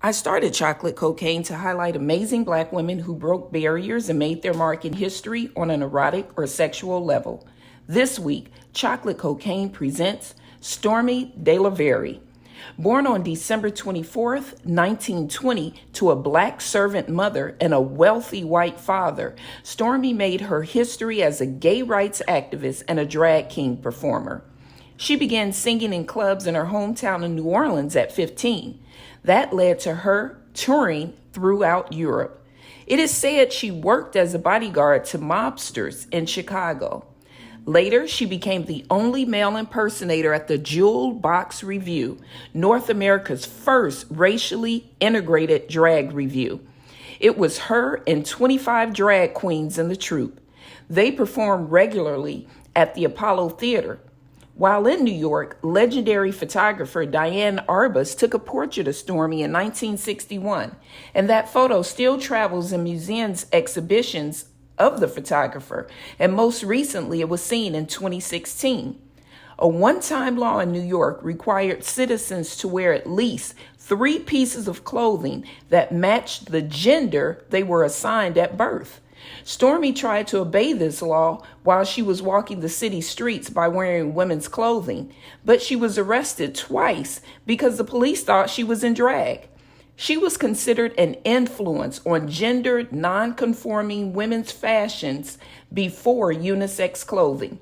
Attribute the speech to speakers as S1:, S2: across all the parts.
S1: I started Chocolate Cocaine to highlight amazing Black women who broke barriers and made their mark in history on an erotic or sexual level. This week, Chocolate Cocaine presents Storme DeLarverie. Born on December 24th, 1920, to a Black servant mother and a wealthy white father, Storme made her history as a gay rights activist and a drag king performer. She began singing in clubs in her hometown of New Orleans at 15. That led to her touring throughout Europe. It is said she worked as a bodyguard to mobsters in Chicago. Later, she became the only male impersonator at the Jewel Box Revue, North America's first racially integrated drag revue. It was her and 25 drag queens in the troupe. They performed regularly at the Apollo Theater. While in New York, legendary photographer Diane Arbus took a portrait of Storme in 1961, and that photo still travels in museums' exhibitions of the photographer, and most recently it was seen in 2016. A one-time law in New York required citizens to wear at least 3 pieces of clothing that matched the gender they were assigned at birth. Storme tried to obey this law while she was walking the city streets by wearing women's clothing, but she was arrested twice because the police thought she was in drag. She was considered an influence on gendered, non-conforming women's fashions before unisex clothing.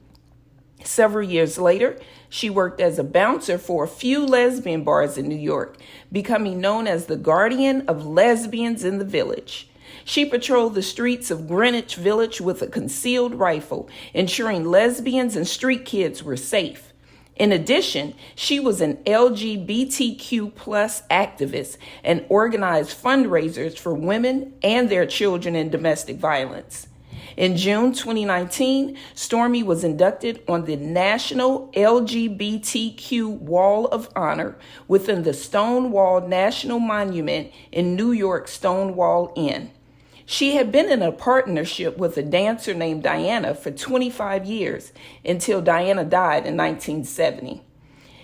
S1: Several years later, she worked as a bouncer for a few lesbian bars in New York, becoming known as the guardian of lesbians in the village. She patrolled the streets of Greenwich Village with a concealed rifle, ensuring lesbians and street kids were safe. In addition, she was an LGBTQ plus activist and organized fundraisers for women and their children in domestic violence. In June 2019, Storme was inducted on the National LGBTQ Wall of Honor within the Stonewall National Monument in New York's Stonewall Inn. She had been in a partnership with a dancer named Diana for 25 years until Diana died in 1970.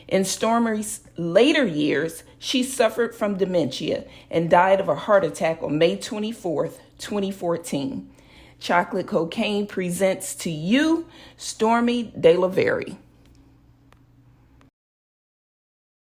S1: In Storme's later years, she suffered from dementia and died of a heart attack on May 24th, 2014. Chocolate Cocaine presents to you Storme DeLarverie.